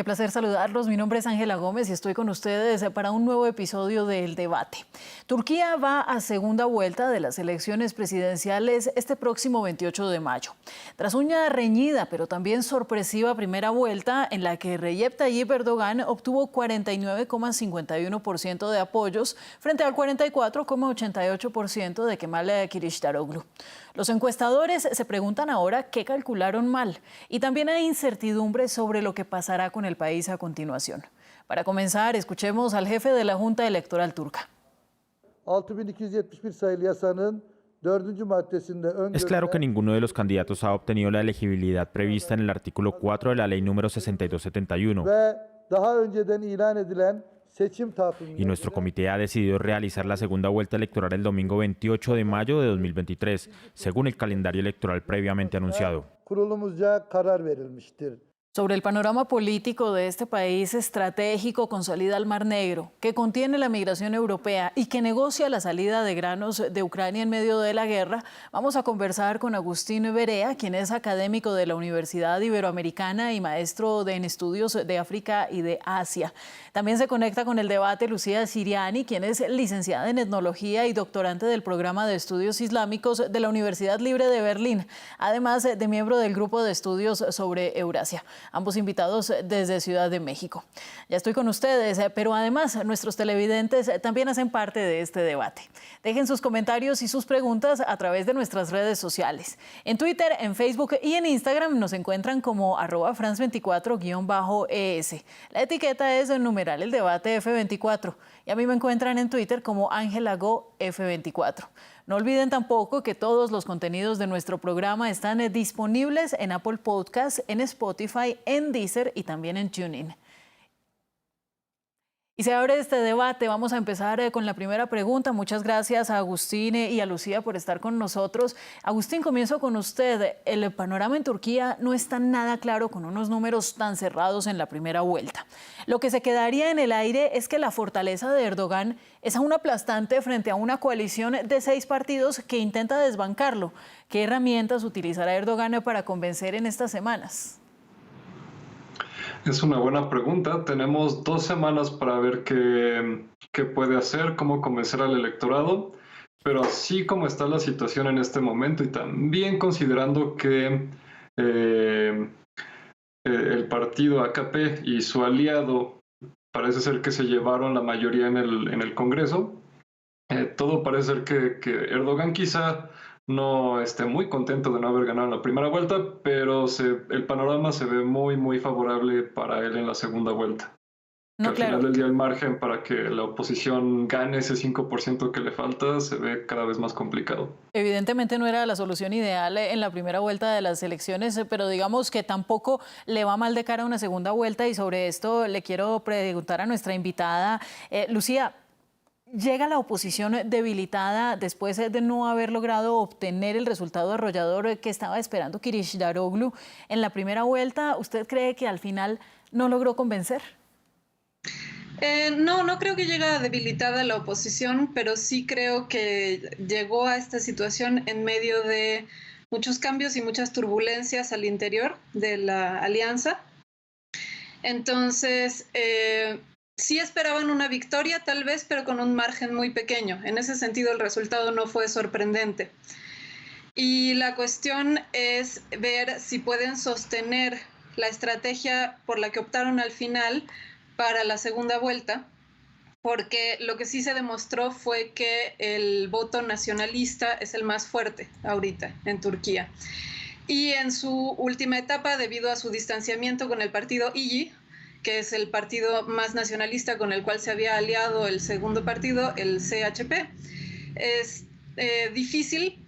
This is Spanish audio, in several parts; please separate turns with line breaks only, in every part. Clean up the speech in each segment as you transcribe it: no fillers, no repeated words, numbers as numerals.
Qué placer saludarlos. Mi nombre es Ángela Gómez y estoy con ustedes para un nuevo episodio del debate. Turquía va a segunda vuelta de las elecciones presidenciales este próximo 28 de mayo. Tras una reñida pero también sorpresiva primera vuelta en la que Recep Tayyip Erdogan obtuvo 49,51% de apoyos frente al 44,88% de Kemal Kılıçdaroğlu. Los encuestadores se preguntan ahora qué calcularon mal y también hay incertidumbre sobre lo que pasará con el país a continuación. Para comenzar, escuchemos al jefe de la Junta Electoral turca.
Es claro que ninguno de los candidatos ha obtenido la elegibilidad prevista en el artículo 4 de la ley número 6271. Y nuestro comité ha decidido realizar la segunda vuelta electoral el domingo 28 de mayo de 2023, según el calendario electoral previamente anunciado.
Sobre el panorama político de este país estratégico con salida al Mar Negro, que contiene la migración europea y que negocia la salida de granos de Ucrania en medio de la guerra, vamos a conversar con Agustín Berea, quien es académico de la Universidad Iberoamericana y maestro en estudios de África y de Asia. También se conecta con el debate Lucía Siriani, quien es licenciada en etnología y doctorante del programa de estudios islámicos de la Universidad Libre de Berlín, además de miembro del grupo de estudios sobre Eurasia. Ambos invitados desde Ciudad de México. Ya estoy con ustedes, pero además nuestros televidentes también hacen parte de este debate. Dejen sus comentarios y sus preguntas a través de nuestras redes sociales. En Twitter, en Facebook y en Instagram nos encuentran como @France24_ES. La etiqueta es el numeral El Debate F24 y a mí me encuentran en Twitter como Ángela Go F24. No olviden tampoco que todos los contenidos de nuestro programa están disponibles en Apple Podcasts, en Spotify, en Deezer y también en TuneIn. Y se abre este debate. Vamos a empezar con la primera pregunta. Muchas gracias a Agustín y a Lucía por estar con nosotros. Agustín, comienzo con usted. El panorama en Turquía no está nada claro con unos números tan cerrados en la primera vuelta. Lo que se quedaría en el aire es que la fortaleza de Erdogan es aún aplastante frente a una coalición de 6 partidos que intenta desbancarlo. ¿Qué herramientas utilizará Erdogan para convencer en estas semanas?
Es una buena pregunta. Tenemos 2 semanas para ver qué puede hacer, cómo convencer al electorado, pero así como está la situación en este momento y también considerando que el partido AKP y su aliado parece ser que se llevaron la mayoría en el Congreso, todo parece ser que Erdogan quizá no esté muy contento de no haber ganado en la primera vuelta, pero el panorama se ve muy favorable para él en la segunda vuelta. Al final del día el margen para que la oposición gane ese 5% que le falta se ve cada vez más complicado.
Evidentemente no era la solución ideal en la primera vuelta de las elecciones, pero digamos que tampoco le va mal de cara a una segunda vuelta y sobre esto le quiero preguntar a nuestra invitada, Lucía. ¿Llega la oposición debilitada después de no haber logrado obtener el resultado arrollador que estaba esperando Kılıçdaroğlu en la primera vuelta? ¿Usted cree que al final no logró convencer?
No creo que llegue debilitada la oposición, pero sí creo que llegó a esta situación en medio de muchos cambios y muchas turbulencias al interior de la alianza. Entonces, sí esperaban una victoria tal vez, pero con un margen muy pequeño. En ese sentido, el resultado no fue sorprendente. Y la cuestión es ver si pueden sostener la estrategia por la que optaron al final para la segunda vuelta, porque lo que sí se demostró fue que el voto nacionalista es el más fuerte ahorita en Turquía. Y en su última etapa, debido a su distanciamiento con el partido İYİ, que es el partido más nacionalista con el cual se había aliado el segundo partido, el CHP, es difícil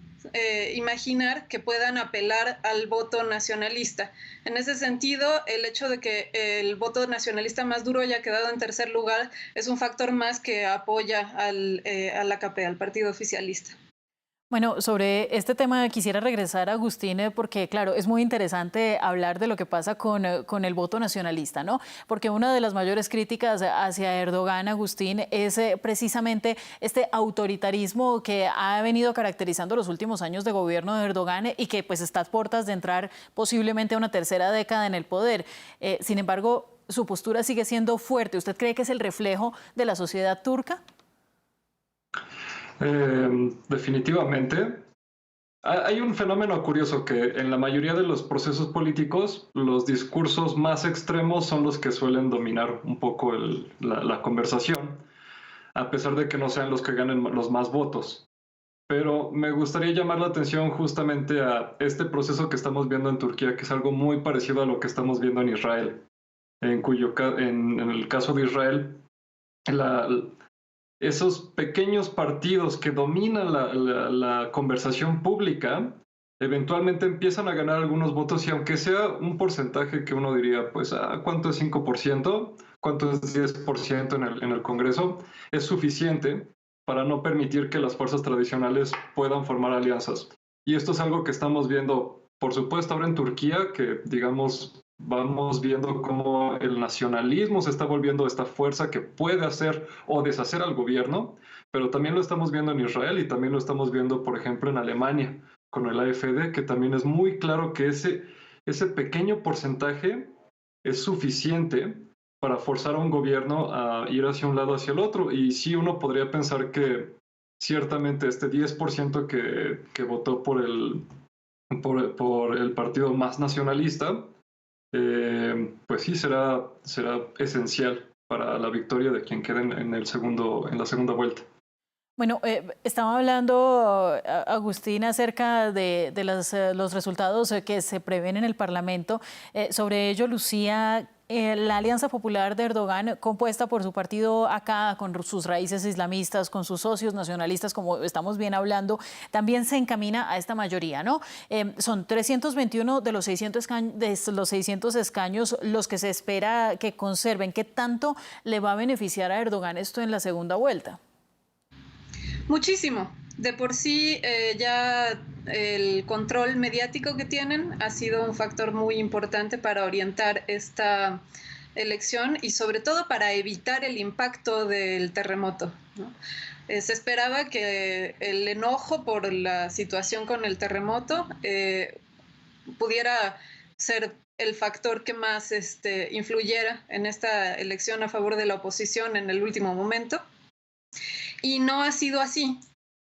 imaginar que puedan apelar al voto nacionalista. En ese sentido, el hecho de que el voto nacionalista más duro haya quedado en tercer lugar es un factor más que apoya al AKP, al partido oficialista.
Bueno, sobre este tema quisiera regresar a Agustín porque, claro, es muy interesante hablar de lo que pasa con el voto nacionalista, ¿no? Porque una de las mayores críticas hacia Erdogan, Agustín, es precisamente este autoritarismo que ha venido caracterizando los últimos años de gobierno de Erdogan y que pues está a puertas de entrar posiblemente a una tercera década en el poder. Sin embargo, su postura sigue siendo fuerte. ¿Usted cree que es el reflejo de la sociedad turca?
Definitivamente. Hay un fenómeno curioso que en la mayoría de los procesos políticos los discursos más extremos son los que suelen dominar un poco la conversación, a pesar de que no sean los que ganen los más votos. Pero me gustaría llamar la atención justamente a este proceso que estamos viendo en Turquía, que es algo muy parecido a lo que estamos viendo en Israel, en el caso de Israel, esos pequeños partidos que dominan la conversación pública eventualmente empiezan a ganar algunos votos y aunque sea un porcentaje que uno diría, pues, ¿cuánto es 5%? ¿Cuánto es 10% en el Congreso? Es suficiente para no permitir que las fuerzas tradicionales puedan formar alianzas. Y esto es algo que estamos viendo, por supuesto, ahora en Turquía, que digamos, vamos viendo cómo el nacionalismo se está volviendo esta fuerza que puede hacer o deshacer al gobierno, pero también lo estamos viendo en Israel y también lo estamos viendo, por ejemplo, en Alemania, con el AfD, que también es muy claro que ese pequeño porcentaje es suficiente para forzar a un gobierno a ir hacia un lado o hacia el otro. Y sí, uno podría pensar que ciertamente este 10% que votó por el partido más nacionalista, pues sí, será esencial para la victoria de quien quede en la segunda vuelta.
Bueno, estaba hablando, Agustín, acerca de los resultados que se prevén en el Parlamento. Sobre ello, Lucía, la Alianza Popular de Erdogan, compuesta por su partido AK, con sus raíces islamistas, con sus socios nacionalistas, como estamos bien hablando, también se encamina a esta mayoría, ¿no? Son 321 de los 600 escaños los que se espera que conserven. ¿Qué tanto le va a beneficiar a Erdogan esto en la segunda vuelta?
Muchísimo. De por sí ya el control mediático que tienen ha sido un factor muy importante para orientar esta elección y sobre todo para evitar el impacto del terremoto, ¿no? Se esperaba que el enojo por la situación con el terremoto pudiera ser el factor que más influyera en esta elección a favor de la oposición en el último momento. Y no ha sido así.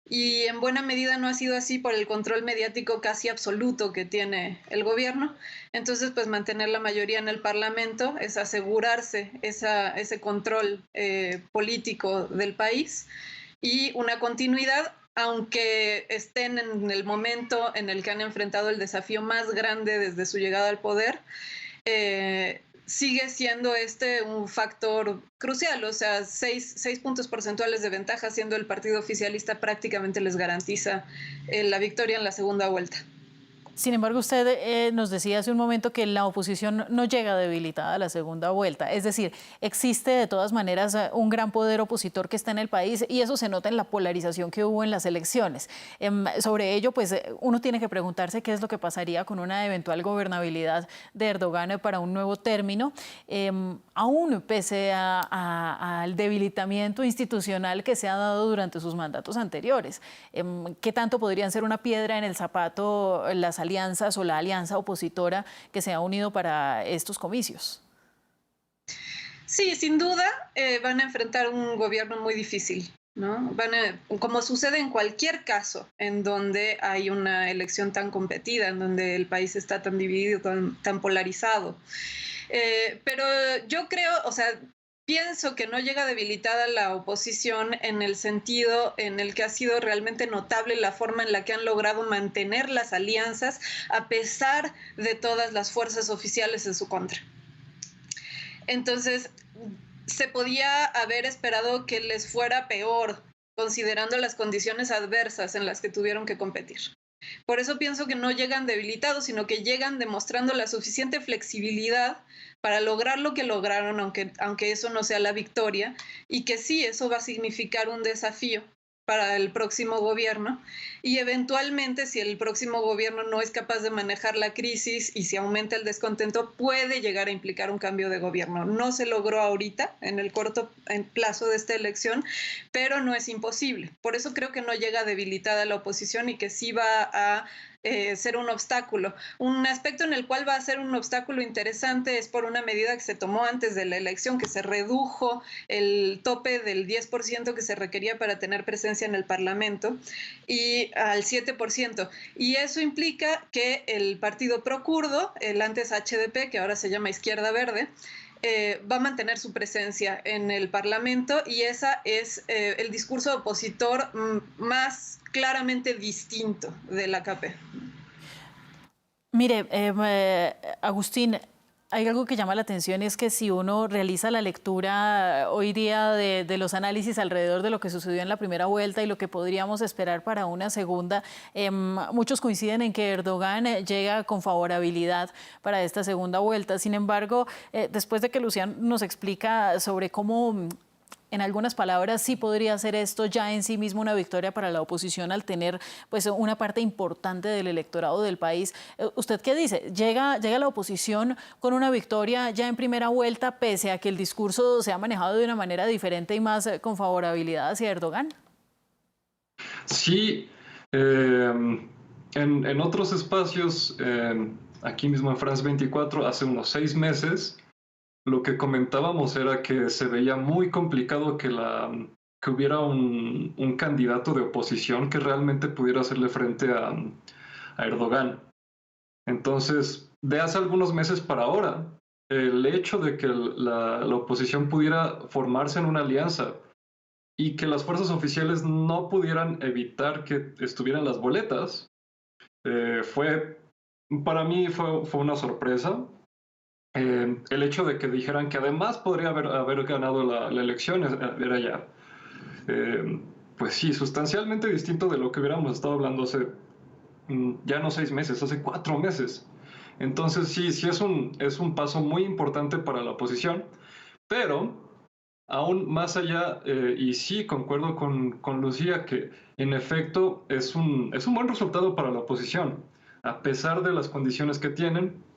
Y en buena medida no ha sido así por el control mediático casi absoluto que tiene el gobierno. Entonces, pues mantener la mayoría en el Parlamento es asegurarse ese control político del país y una continuidad, aunque estén en el momento en el que han enfrentado el desafío más grande desde su llegada al poder. Sigue siendo un factor crucial, o sea, 6 puntos porcentuales de ventaja, siendo el partido oficialista prácticamente les garantiza la victoria en la segunda vuelta.
Sin embargo, usted nos decía hace un momento que la oposición no llega debilitada a la segunda vuelta. Es decir, existe de todas maneras un gran poder opositor que está en el país y eso se nota en la polarización que hubo en las elecciones. Sobre ello, pues uno tiene que preguntarse qué es lo que pasaría con una eventual gobernabilidad de Erdogan para un nuevo término, aún pese al debilitamiento institucional que se ha dado durante sus mandatos anteriores. ¿Qué tanto podrían ser una piedra en el zapato las alianzas o la alianza opositora que se ha unido para estos comicios?
Sí, sin duda van a enfrentar un gobierno muy difícil, ¿no? Como sucede en cualquier caso en donde hay una elección tan competida, en donde el país está tan dividido, tan polarizado. Pero yo creo, o sea, pienso que no llega debilitada la oposición en el sentido en el que ha sido realmente notable la forma en la que han logrado mantener las alianzas a pesar de todas las fuerzas oficiales en su contra. Entonces, se podía haber esperado que les fuera peor, considerando las condiciones adversas en las que tuvieron que competir. Por eso pienso que no llegan debilitados, sino que llegan demostrando la suficiente flexibilidad para lograr lo que lograron, aunque eso no sea la victoria, y que sí, eso va a significar un desafío para el próximo gobierno, y eventualmente, si el próximo gobierno no es capaz de manejar la crisis y si aumenta el descontento, puede llegar a implicar un cambio de gobierno. No se logró ahorita, en el corto plazo de esta elección, pero no es imposible. Por eso creo que no llega debilitada la oposición y que sí va a ser un obstáculo. Un aspecto en el cual va a ser un obstáculo interesante es por una medida que se tomó antes de la elección, que se redujo el tope del 10% que se requería para tener presencia en el Parlamento y al 7%. Y eso implica que el partido procurdo, el antes HDP, que ahora se llama Izquierda Verde, va a mantener su presencia en el Parlamento, y ese es el discurso opositor más claramente distinto del AKP.
Mire, Agustín, hay algo que llama la atención, y es que si uno realiza la lectura hoy día de los análisis alrededor de lo que sucedió en la primera vuelta y lo que podríamos esperar para una segunda, muchos coinciden en que Erdogan llega con favorabilidad para esta segunda vuelta. Sin embargo, después de que Lucián nos explica sobre cómo, en algunas palabras, sí podría ser esto ya en sí mismo una victoria para la oposición al tener pues una parte importante del electorado del país. ¿Usted qué dice? ¿Llega la oposición con una victoria ya en primera vuelta, pese a que el discurso se ha manejado de una manera diferente y más con favorabilidad hacia Erdogan?
Sí, en otros espacios, aquí mismo en France 24, hace unos 6 meses, lo que comentábamos era que se veía muy complicado que hubiera un candidato de oposición que realmente pudiera hacerle frente a Erdogan. Entonces, de hace algunos meses para ahora, el hecho de que la oposición pudiera formarse en una alianza y que las fuerzas oficiales no pudieran evitar que estuvieran las boletas, para mí fue una sorpresa. El hecho de que dijeran que además podría haber ganado la elección era ya, pues sí, sustancialmente distinto de lo que hubiéramos estado hablando hace ya no 6 meses, hace 4 meses. Entonces sí es un paso muy importante para la oposición, pero aún más allá, y sí concuerdo con Lucía, que en efecto es un buen resultado para la oposición, a pesar de las condiciones que tienen.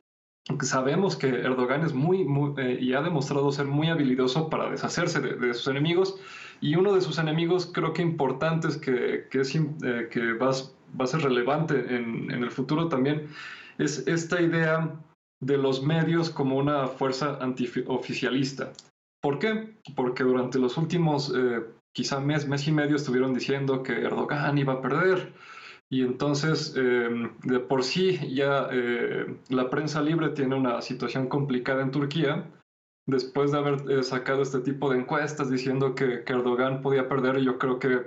Sabemos que Erdogan es y ha demostrado ser muy habilidoso para deshacerse de sus enemigos, y uno de sus enemigos creo que importantes que va a ser relevante en el futuro también es esta idea de los medios como una fuerza antioficialista. ¿Por qué? Porque durante los últimos quizá mes y medio estuvieron diciendo que Erdogan iba a perder. Y entonces, de por sí ya la prensa libre tiene una situación complicada en Turquía, después de haber sacado este tipo de encuestas diciendo que Erdogan podía perder. Yo creo que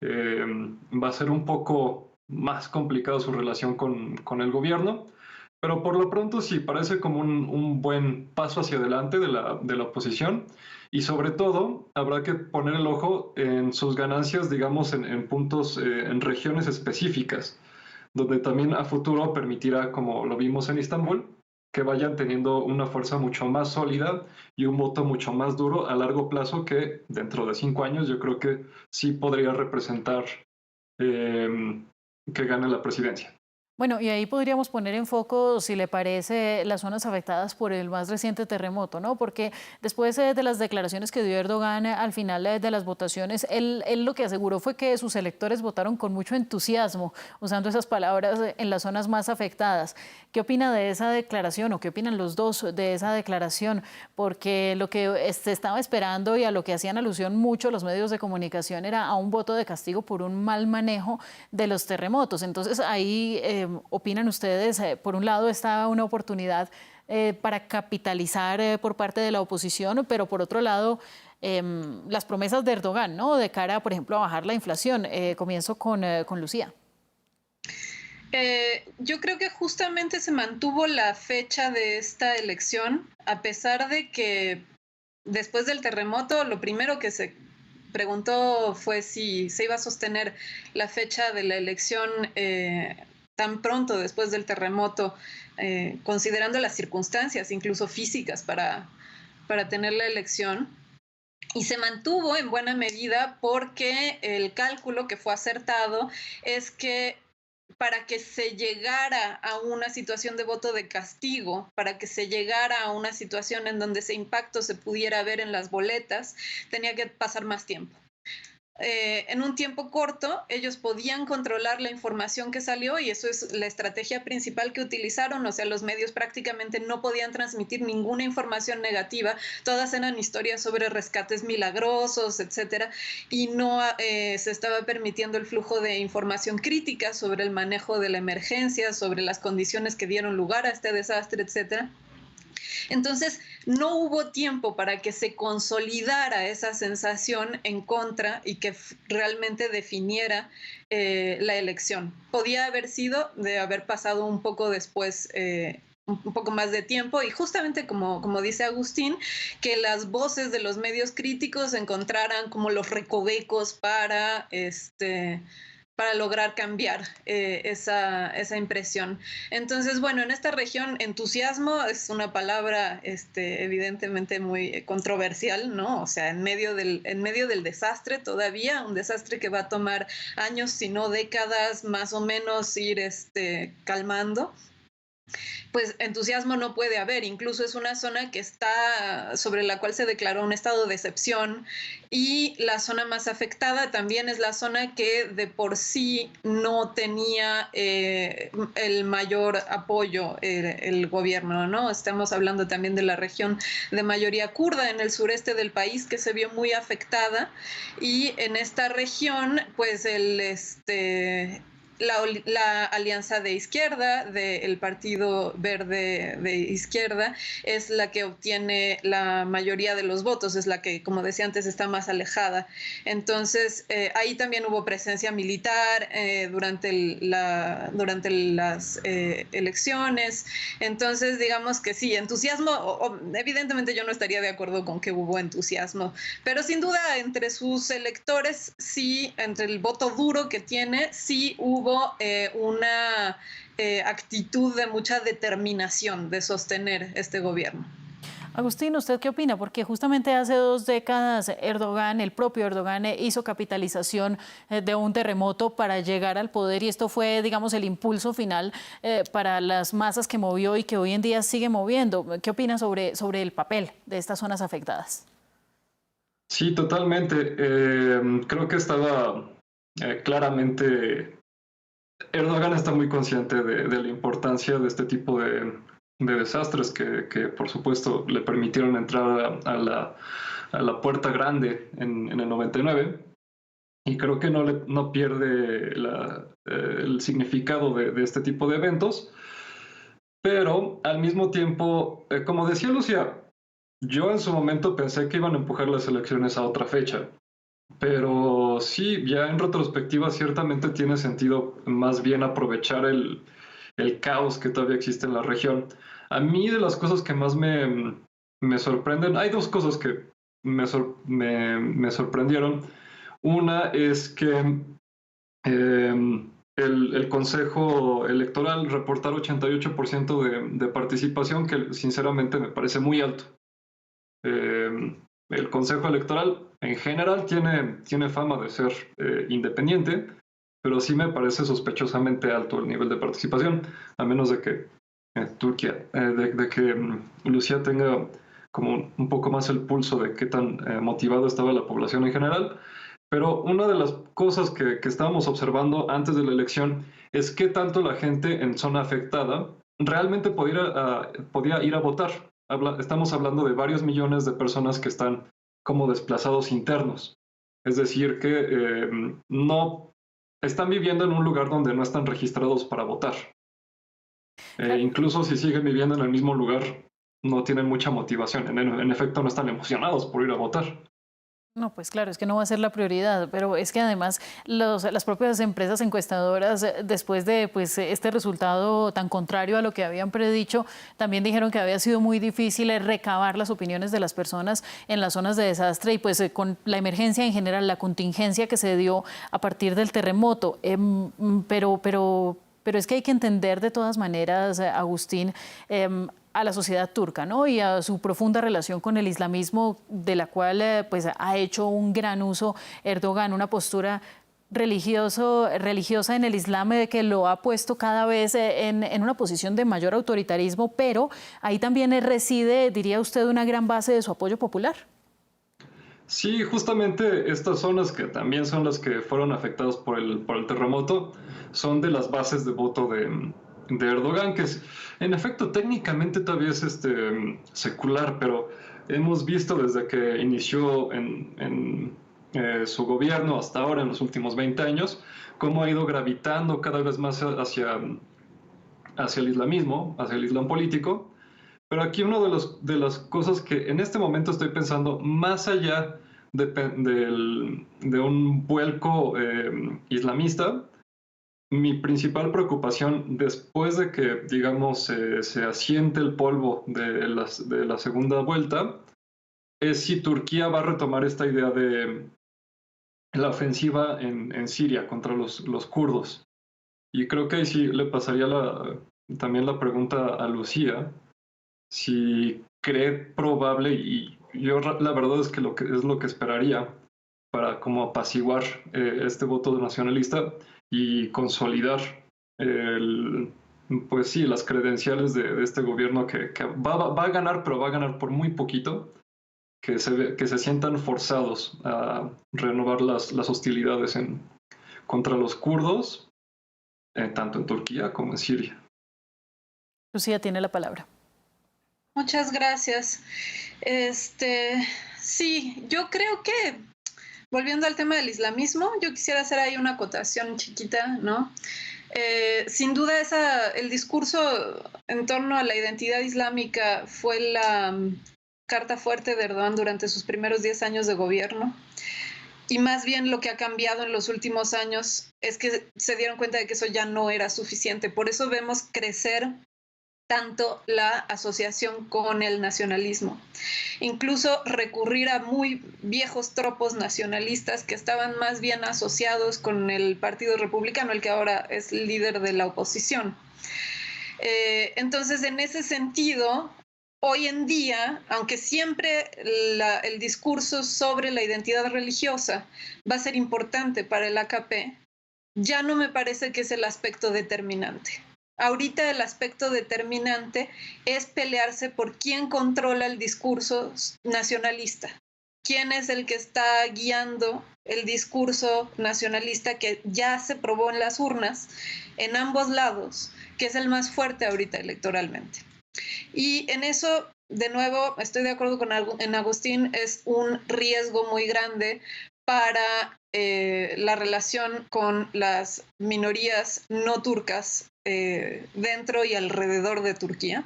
va a ser un poco más complicado su relación con el gobierno, pero por lo pronto sí, parece como un buen paso hacia adelante de la oposición. Y sobre todo, habrá que poner el ojo en sus ganancias, digamos, en puntos, en regiones específicas, donde también a futuro permitirá, como lo vimos en Istambul, que vayan teniendo una fuerza mucho más sólida y un voto mucho más duro a largo plazo, que dentro de 5 años yo creo que sí podría representar que gane la presidencia.
Bueno, y ahí podríamos poner en foco, si le parece, las zonas afectadas por el más reciente terremoto, ¿no? Porque después de las declaraciones que dio Erdogan al final de las votaciones, él lo que aseguró fue que sus electores votaron con mucho entusiasmo, usando esas palabras, en las zonas más afectadas. ¿Qué opina de esa declaración, o qué opinan los dos de esa declaración? Porque lo que se estaba esperando y a lo que hacían alusión mucho los medios de comunicación era a un voto de castigo por un mal manejo de los terremotos. Entonces ahí opinan ustedes, por un lado está una oportunidad para capitalizar por parte de la oposición, pero por otro lado las promesas de Erdogan, ¿no? De cara, por ejemplo, a bajar la inflación. Comienzo con Lucía.
Yo creo que justamente se mantuvo la fecha de esta elección, a pesar de que después del terremoto lo primero que se preguntó fue si se iba a sostener la fecha de la elección tan pronto después del terremoto, considerando las circunstancias, incluso físicas, para tener la elección. Y se mantuvo en buena medida porque el cálculo que fue acertado es que para que se llegara a una situación de voto de castigo, para que se llegara a una situación en donde ese impacto se pudiera ver en las boletas, tenía que pasar más tiempo. en un tiempo corto, ellos podían controlar la información que salió y eso es la estrategia principal que utilizaron. O sea, los medios prácticamente no podían transmitir ninguna información negativa. Todas eran historias sobre rescates milagrosos, etcétera, y no se estaba permitiendo el flujo de información crítica sobre el manejo de la emergencia, sobre las condiciones que dieron lugar a este desastre, etcétera. Entonces, no hubo tiempo para que se consolidara esa sensación en contra y que realmente definiera la elección. Podía haber sido de haber pasado un poco después, un poco más de tiempo, y justamente como dice Agustín, que las voces de los medios críticos encontraran como los recovecos para lograr cambiar esa impresión. Entonces, bueno, en esta región entusiasmo es una palabra evidentemente muy controversial, ¿no? O sea, en medio del desastre todavía, un desastre que va a tomar años, si no décadas, más o menos ir calmando. Pues entusiasmo no puede haber, incluso es una zona que está sobre la cual se declaró un estado de excepción, y la zona más afectada también es la zona que de por sí no tenía el mayor apoyo el gobierno, ¿no? Estamos hablando también de la región de mayoría kurda en el sureste del país, que se vio muy afectada, y en esta región pues la alianza de izquierda, del Partido Verde de Izquierda, es la que obtiene la mayoría de los votos, es la que, como decía antes, está más alejada. Entonces, ahí también hubo presencia militar durante las elecciones. Entonces, digamos que sí, entusiasmo, evidentemente yo no estaría de acuerdo con que hubo entusiasmo, pero sin duda entre sus electores, sí, entre el voto duro que tiene, sí hubo una actitud de mucha determinación de sostener este gobierno.
Agustín, ¿usted qué opina? Porque justamente hace 2 décadas el propio Erdogan, hizo capitalización de un terremoto para llegar al poder, y esto fue, digamos, el impulso final para las masas que movió y que hoy en día sigue moviendo. ¿Qué opina sobre el papel de estas zonas afectadas?
Sí, totalmente. Creo que estaba claramente... Erdogan está muy consciente de la importancia de este tipo de desastres que, por supuesto, le permitieron entrar a la puerta grande en el 99, y creo que no pierde el significado de este tipo de eventos, pero al mismo tiempo, como decía Lucía, yo en su momento pensé que iban a empujar las elecciones a otra fecha. Pero sí, ya en retrospectiva ciertamente tiene sentido más bien aprovechar el caos que todavía existe en la región. A mí, de las cosas que más me sorprenden, hay 2 cosas que me sorprendieron. Una es que el Consejo Electoral reportar 88% de participación, que sinceramente me parece muy alto. El Consejo Electoral en general tiene fama de ser independiente, pero sí me parece sospechosamente alto el nivel de participación, a menos de que Turquía, de que Lucía tenga como un poco más el pulso de qué tan motivado estaba la población en general. Pero una de las cosas que estábamos observando antes de la elección es qué tanto la gente en zona afectada realmente podía ir a votar. Estamos hablando de varios millones de personas que están como desplazados internos. Es decir, que no están viviendo en un lugar donde no están registrados para votar. Incluso si siguen viviendo en el mismo lugar, no tienen mucha motivación. En efecto, no están emocionados por ir a votar.
No, pues claro, es que no va a ser la prioridad, pero es que además las propias empresas encuestadoras, después de pues, este resultado tan contrario a lo que habían predicho, también dijeron que había sido muy difícil recabar las opiniones de las personas en las zonas de desastre, y pues con la emergencia en general, la contingencia que se dio a partir del terremoto. Pero es que hay que entender de todas maneras, Agustín, a la sociedad turca, ¿no? Y a su profunda relación con el islamismo, de la cual pues, ha hecho un gran uso Erdogan, una postura religiosa en el Islam que lo ha puesto cada vez en una posición de mayor autoritarismo, pero ahí también reside, diría usted, una gran base de su apoyo popular.
Sí, justamente estas zonas que también son las que fueron afectadas por el terremoto son de las bases de voto de Erdogan, que es, en efecto técnicamente todavía es secular, pero hemos visto desde que inició su gobierno hasta ahora, en los últimos 20 años, cómo ha ido gravitando cada vez más hacia el islamismo, hacia el islam político. Pero aquí una de las cosas que en este momento estoy pensando, más allá de un vuelco islamista, mi principal preocupación después de que, digamos, se asiente el polvo de la segunda vuelta, es si Turquía va a retomar esta idea de la ofensiva en Siria contra los kurdos. Y creo que ahí sí le pasaría también la pregunta a Lucía, si cree probable, y yo la verdad es que es lo que esperaría para como apaciguar este voto nacionalista y consolidar pues sí, las credenciales de este gobierno que va a ganar, pero va a ganar por muy poquito, que se sientan forzados a renovar las hostilidades contra los kurdos, tanto en Turquía como en Siria.
Lucía tiene la palabra.
Muchas gracias. Sí, yo creo que, volviendo al tema del islamismo, yo quisiera hacer ahí una acotación chiquita, ¿no? Sin duda el discurso en torno a la identidad islámica fue la carta fuerte de Erdogan durante sus primeros 10 años de gobierno. Y más bien lo que ha cambiado en los últimos años es que se dieron cuenta de que eso ya no era suficiente. Por eso vemos crecer tanto la asociación con el nacionalismo. Incluso recurrir a muy viejos tropos nacionalistas que estaban más bien asociados con el Partido Republicano, el que ahora es líder de la oposición. Entonces, en ese sentido, hoy en día, aunque siempre el discurso sobre la identidad religiosa va a ser importante para el AKP, ya no me parece que es el aspecto determinante. Ahorita el aspecto determinante es pelearse por quién controla el discurso nacionalista, quién es el que está guiando el discurso nacionalista que ya se probó en las urnas en ambos lados, que es el más fuerte ahorita electoralmente. Y en eso, de nuevo, estoy de acuerdo en Agustín, es un riesgo muy grande para la relación con las minorías no turcas dentro y alrededor de Turquía,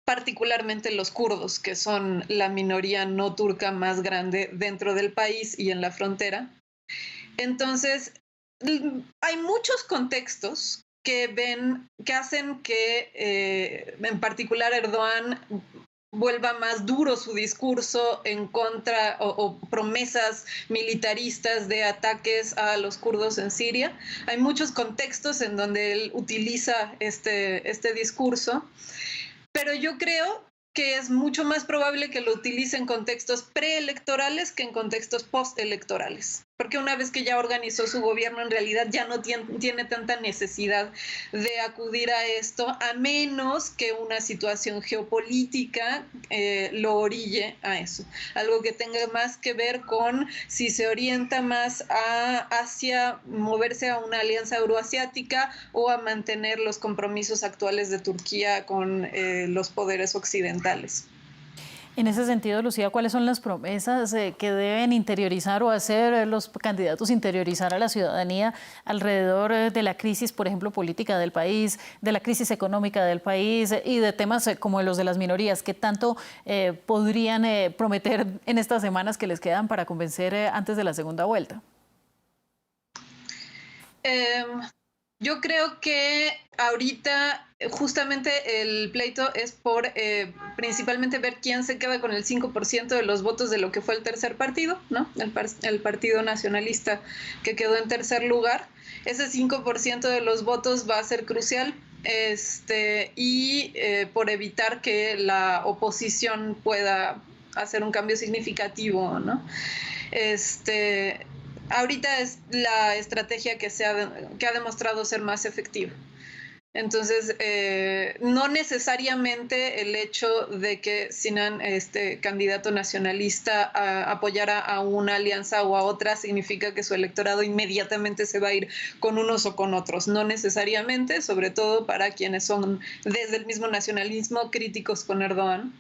particularmente los kurdos, que son la minoría no turca más grande dentro del país y en la frontera. Entonces, hay muchos contextos que hacen que, en particular, Erdogan vuelva más duro su discurso en contra o promesas militaristas de ataques a los kurdos en Siria. Hay muchos contextos en donde él utiliza este discurso, pero yo creo que es mucho más probable que lo utilice en contextos preelectorales que en contextos postelectorales. Porque una vez que ya organizó su gobierno, en realidad ya no tiene tanta necesidad de acudir a esto, a menos que una situación geopolítica lo orille a eso. Algo que tenga más que ver con si se orienta más hacia moverse a una alianza euroasiática o a mantener los compromisos actuales de Turquía con los poderes occidentales.
En ese sentido, Lucía, ¿cuáles son las promesas que deben interiorizar o hacer los candidatos interiorizar a la ciudadanía alrededor de la crisis, por ejemplo, política del país, de la crisis económica del país y de temas como los de las minorías? ¿Qué tanto podrían prometer en estas semanas que les quedan para convencer antes de la segunda vuelta?
Yo creo que ahorita justamente el pleito es por principalmente ver quién se queda con el 5% de los votos de lo que fue el tercer partido, ¿no? El Partido Nacionalista que quedó en tercer lugar. Ese 5% de los votos va a ser crucial por evitar que la oposición pueda hacer un cambio significativo, ¿no? Ahorita es la estrategia que ha demostrado ser más efectiva. Entonces, no necesariamente el hecho de que Sinan, este candidato nacionalista, apoyara a una alianza o a otra significa que su electorado inmediatamente se va a ir con unos o con otros. No necesariamente, sobre todo para quienes son desde el mismo nacionalismo críticos con Erdogan.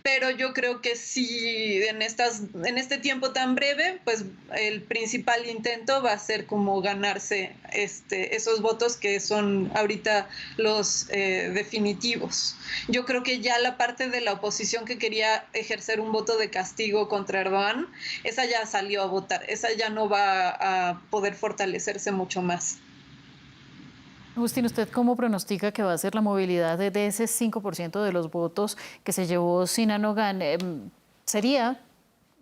Pero yo creo que sí, en este tiempo tan breve, pues el principal intento va a ser como ganarse esos votos que son ahorita los definitivos. Yo creo que ya la parte de la oposición que quería ejercer un voto de castigo contra Erdogan, esa ya salió a votar, esa ya no va a poder fortalecerse mucho más.
Agustín, ¿usted cómo pronostica que va a ser la movilidad de ese 5% de los votos que se llevó Sinan Ogan? ¿Sería,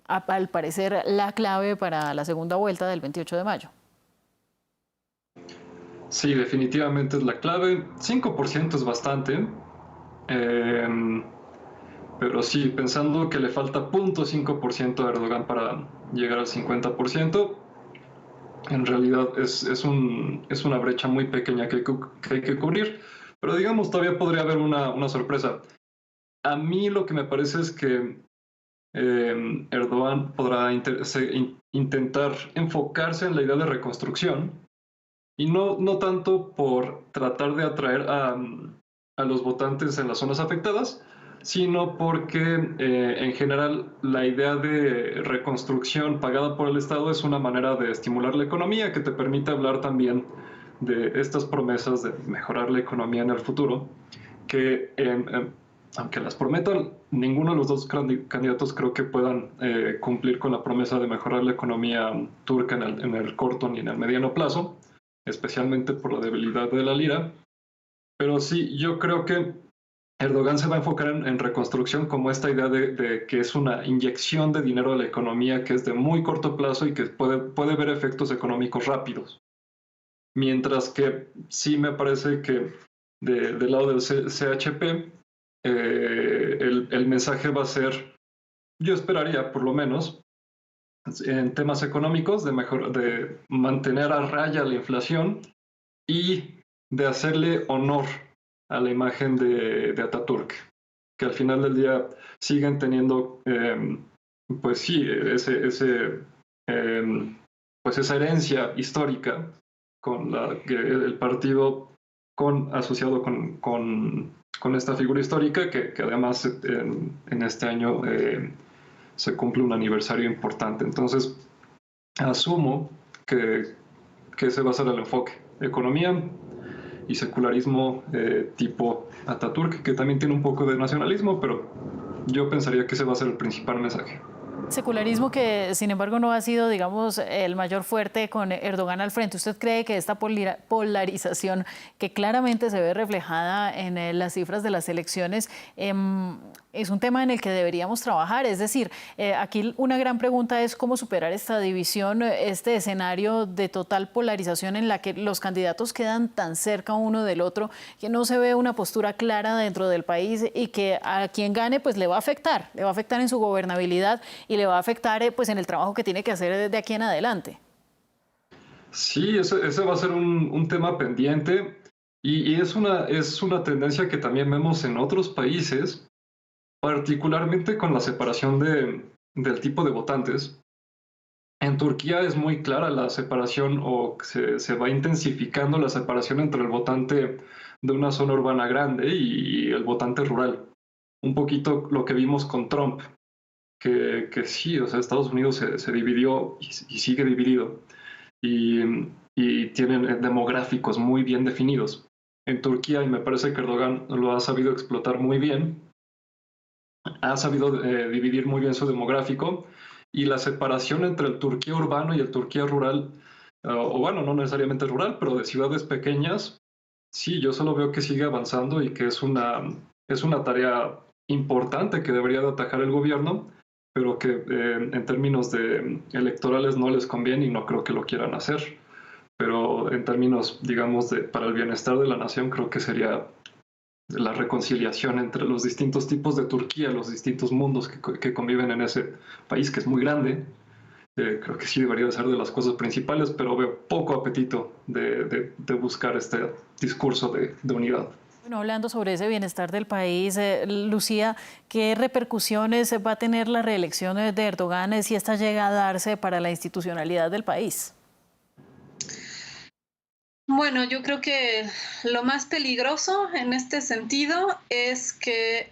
al parecer, la clave para la segunda vuelta del 28 de mayo?
Sí, definitivamente es la clave. 5% es bastante. Pero sí, pensando que le falta 0.5% a Erdogan para llegar al 50%, en realidad es una brecha muy pequeña que hay que cubrir, pero digamos todavía podría haber una sorpresa. A mí lo que me parece es que Erdogan podrá intentar enfocarse en la idea de reconstrucción y no tanto por tratar de atraer a los votantes en las zonas afectadas, sino porque en general la idea de reconstrucción pagada por el Estado es una manera de estimular la economía que te permite hablar también de estas promesas de mejorar la economía en el futuro, que aunque las prometan, ninguno de los dos candidatos creo que puedan cumplir con la promesa de mejorar la economía turca en el corto ni en el mediano plazo, especialmente por la debilidad de la lira. Pero sí, yo creo que Erdogan se va a enfocar en reconstrucción como esta idea de que es una inyección de dinero a la economía que es de muy corto plazo y que puede ver efectos económicos rápidos. Mientras que sí me parece que del lado del CHP, el mensaje va a ser, yo esperaría por lo menos, en temas económicos, de mantener a raya la inflación y de hacerle honor a la imagen de Atatürk, que al final del día siguen teniendo, pues sí, pues esa herencia histórica con el partido asociado con esta figura histórica, que además en este año se cumple un aniversario importante. Entonces, asumo que ese va a ser el enfoque. Economía y secularismo tipo Atatürk, que también tiene un poco de nacionalismo, pero yo pensaría que ese va a ser el principal mensaje.
Secularismo que, sin embargo, no ha sido, digamos, el mayor fuerte con Erdogan al frente. ¿Usted cree que esta polarización, que claramente se ve reflejada en las cifras de las elecciones, es un tema en el que deberíamos trabajar? Es decir, aquí una gran pregunta es cómo superar esta división, este escenario de total polarización en la que los candidatos quedan tan cerca uno del otro, que no se ve una postura clara dentro del país y que a quien gane pues le va a afectar en su gobernabilidad y le va a afectar pues en el trabajo que tiene que hacer de aquí en adelante.
Sí, ese va a ser un tema pendiente y es una tendencia que también vemos en otros países, particularmente con la separación del tipo de votantes. En Turquía es muy clara la separación, o se va intensificando la separación entre el votante de una zona urbana grande y el votante rural. Un poquito lo que vimos con Trump, que sí, o sea, Estados Unidos se dividió y sigue dividido, y tienen demográficos muy bien definidos. En Turquía, y me parece que Erdogan lo ha sabido explotar muy bien, ha sabido dividir muy bien su demográfico, y la separación entre el Turquía urbano y el Turquía rural, o bueno, no necesariamente rural, pero de ciudades pequeñas, sí, yo solo veo que sigue avanzando y que es una tarea importante que debería de atajar el gobierno, pero que en términos electorales no les conviene y no creo que lo quieran hacer. Pero en términos, digamos, para el bienestar de la nación, creo que sería la reconciliación entre los distintos tipos de Turquía, los distintos mundos que conviven en ese país, que es muy grande, Creo que sí debería ser de las cosas principales, pero veo poco apetito de buscar este discurso de unidad.
Bueno, hablando sobre ese bienestar del país, Lucía, ¿qué repercusiones va a tener la reelección de Erdogan si esta llega a darse para la institucionalidad del país?
Bueno, yo creo que lo más peligroso en este sentido es que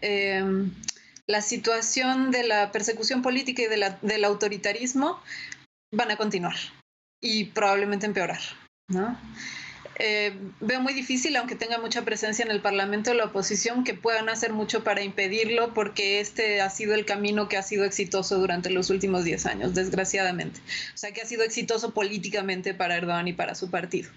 la situación de la persecución política y del autoritarismo van a continuar y probablemente empeorar, ¿no? Veo muy difícil, aunque tenga mucha presencia en el Parlamento, la oposición, que puedan hacer mucho para impedirlo, porque este ha sido el camino que ha sido exitoso durante los últimos 10 años, desgraciadamente. O sea, que ha sido exitoso políticamente para Erdogan y para su partido.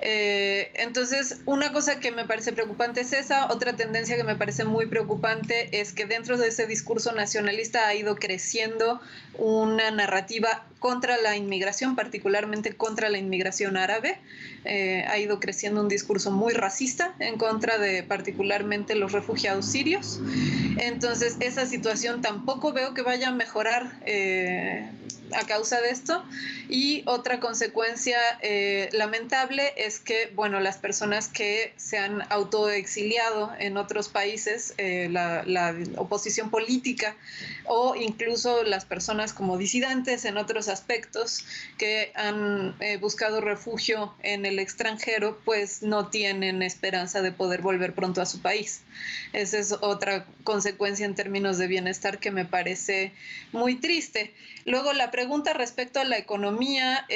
Entonces, una cosa que me parece preocupante es esa. Otra tendencia que me parece muy preocupante es que dentro de ese discurso nacionalista ha ido creciendo una narrativa contra la inmigración, particularmente contra la inmigración árabe. Ha ido creciendo un discurso muy racista en contra de particularmente los refugiados sirios. Entonces, esa situación tampoco veo que vaya a mejorar a causa de esto. Y otra consecuencia lamentable es que, bueno, las personas que se han autoexiliado en otros países, la oposición política o incluso las personas como disidentes en otros aspectos que han buscado refugio en el extranjero, pues no tienen esperanza de poder volver pronto a su país. Esa es otra consecuencia en términos de bienestar que me parece muy triste. Luego, la pregunta respecto a la economía,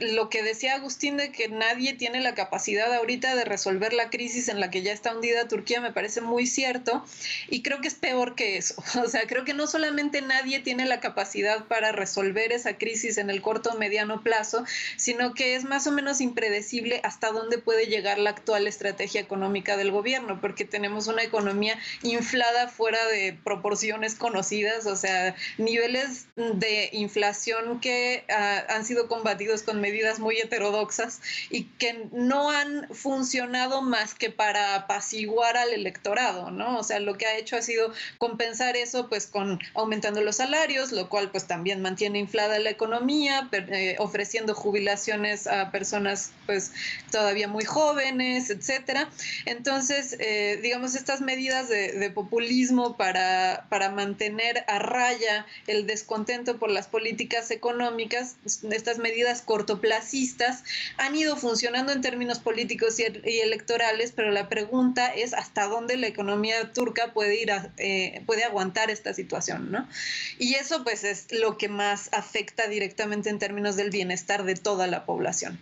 lo que decía Agustín de que nadie tiene la capacidad ahorita de resolver la crisis en la que ya está hundida Turquía me parece muy cierto, y creo que es peor que eso. O sea, creo que no solamente nadie tiene la capacidad para resolver esa crisis en el corto o mediano plazo, sino que es más o menos impredecible hasta dónde puede llegar la actual estrategia económica del gobierno, porque tenemos una economía inflada fuera de proporciones conocidas, o sea, niveles de inflación que han sido combatidos con medidas muy heterodoxas y que no han funcionado más que para apaciguar al electorado, ¿no? O sea, lo que ha hecho ha sido compensar eso pues con aumentando los salarios, lo cual pues también mantiene inflada la economía, ofreciendo jubilaciones a personas pues todavía muy jóvenes, etcétera. Entonces, digamos, estas medidas de populismo para mantener a raya el descontento por las políticas económicas, estas medidas cortoplacistas han ido funcionando en términos políticos y electorales, pero la pregunta es hasta dónde la economía turca puede aguantar esta situación, ¿no? Y eso pues es lo que más afecta directamente en términos del bienestar de toda la población.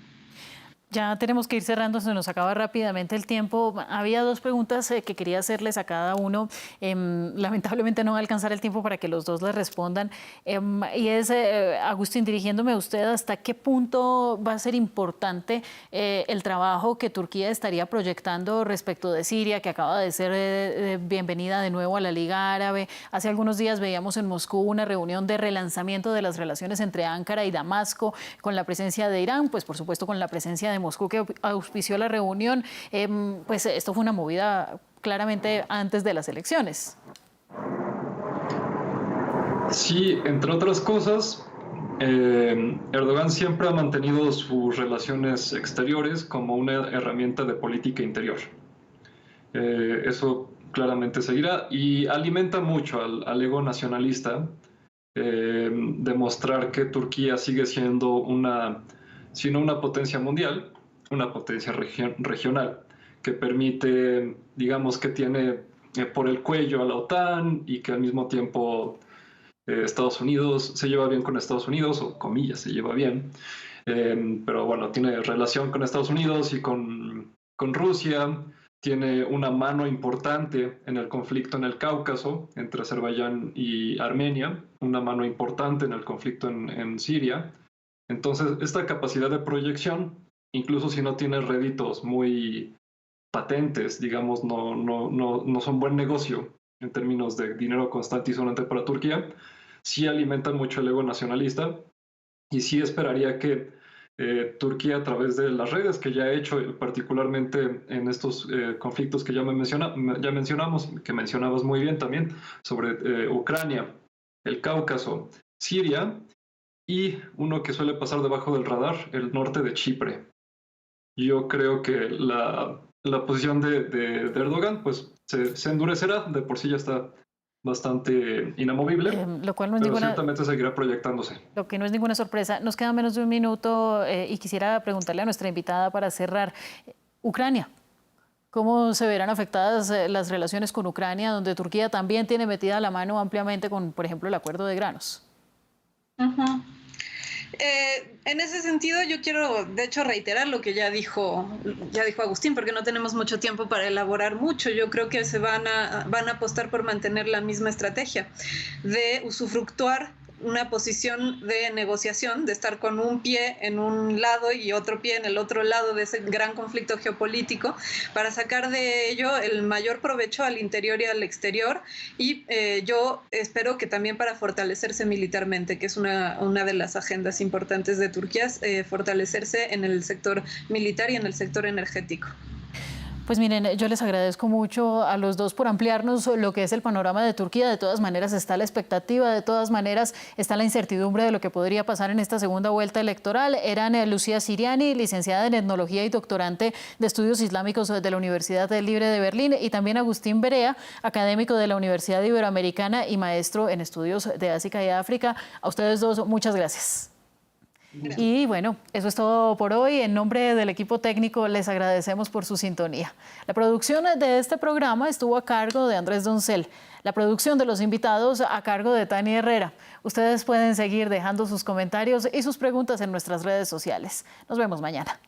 Ya tenemos que ir cerrando, se nos acaba rápidamente el tiempo. Había dos preguntas que quería hacerles a cada uno. Lamentablemente no va a alcanzar el tiempo para que los dos les respondan. Y es, Agustín, dirigiéndome a usted, ¿hasta qué punto va a ser importante el trabajo que Turquía estaría proyectando respecto de Siria, que acaba de ser bienvenida de nuevo a la Liga Árabe? Hace algunos días veíamos en Moscú una reunión de relanzamiento de las relaciones entre Ankara y Damasco, con la presencia de Irán, pues por supuesto con la presencia de Moscú, que auspició la reunión. Pues esto fue una movida claramente antes de las elecciones.
Sí, entre otras cosas, Erdogan siempre ha mantenido sus relaciones exteriores como una herramienta de política interior. Eso claramente seguirá y alimenta mucho al ego nacionalista, demostrar que Turquía sigue siendo sino una potencia mundial, una potencia regional, que permite, digamos, que tiene por el cuello a la OTAN y que al mismo tiempo Estados Unidos se lleva bien con Estados Unidos, o comillas, se lleva bien, pero bueno, tiene relación con Estados Unidos y con Rusia, tiene una mano importante en el conflicto en el Cáucaso entre Azerbaiyán y Armenia, una mano importante en el conflicto en Siria. Entonces, esta capacidad de proyección, incluso si no tiene réditos muy patentes, digamos, no son buen negocio en términos de dinero constante y sonante para Turquía, sí alimenta mucho el ego nacionalista y sí esperaría que Turquía, a través de las redes que ya ha hecho, particularmente en estos conflictos que ya mencionamos, que mencionabas muy bien también, sobre Ucrania, el Cáucaso, Siria, y uno que suele pasar debajo del radar, el norte de Chipre. Yo creo que la posición de Erdogan pues se endurecerá, de por sí ya está bastante inamovible,
lo cual no es
pero
ninguna,
ciertamente seguirá proyectándose.
lo que no es ninguna sorpresa. Nos queda menos de un minuto y quisiera preguntarle a nuestra invitada para cerrar. Ucrania. ¿Cómo se verán afectadas las relaciones con Ucrania, donde Turquía también tiene metida la mano ampliamente con, por ejemplo, el acuerdo de granos?
En ese sentido, yo quiero, de hecho, reiterar lo que ya dijo Agustín, porque no tenemos mucho tiempo para elaborar mucho. Yo creo que se van a apostar por mantener la misma estrategia de usufructuar una posición de negociación, de estar con un pie en un lado y otro pie en el otro lado de ese gran conflicto geopolítico, para sacar de ello el mayor provecho al interior y al exterior, y yo espero que también para fortalecerse militarmente, que es una de las agendas importantes de Turquía, fortalecerse en el sector militar y en el sector energético.
Pues miren, yo les agradezco mucho a los dos por ampliarnos lo que es el panorama de Turquía. De todas maneras está la expectativa, de todas maneras está la incertidumbre de lo que podría pasar en esta segunda vuelta electoral. Eran Lucía Siriani, licenciada en etnología y doctorante de estudios islámicos de la Universidad Libre de Berlín, y también Agustín Berea, académico de la Universidad Iberoamericana y maestro en estudios de Asia y África. A ustedes dos, muchas gracias. Y bueno, eso es todo por hoy. En nombre del equipo técnico les agradecemos por su sintonía. La producción de este programa estuvo a cargo de Andrés Doncel. La producción de los invitados a cargo de Tani Herrera. Ustedes pueden seguir dejando sus comentarios y sus preguntas en nuestras redes sociales. Nos vemos mañana.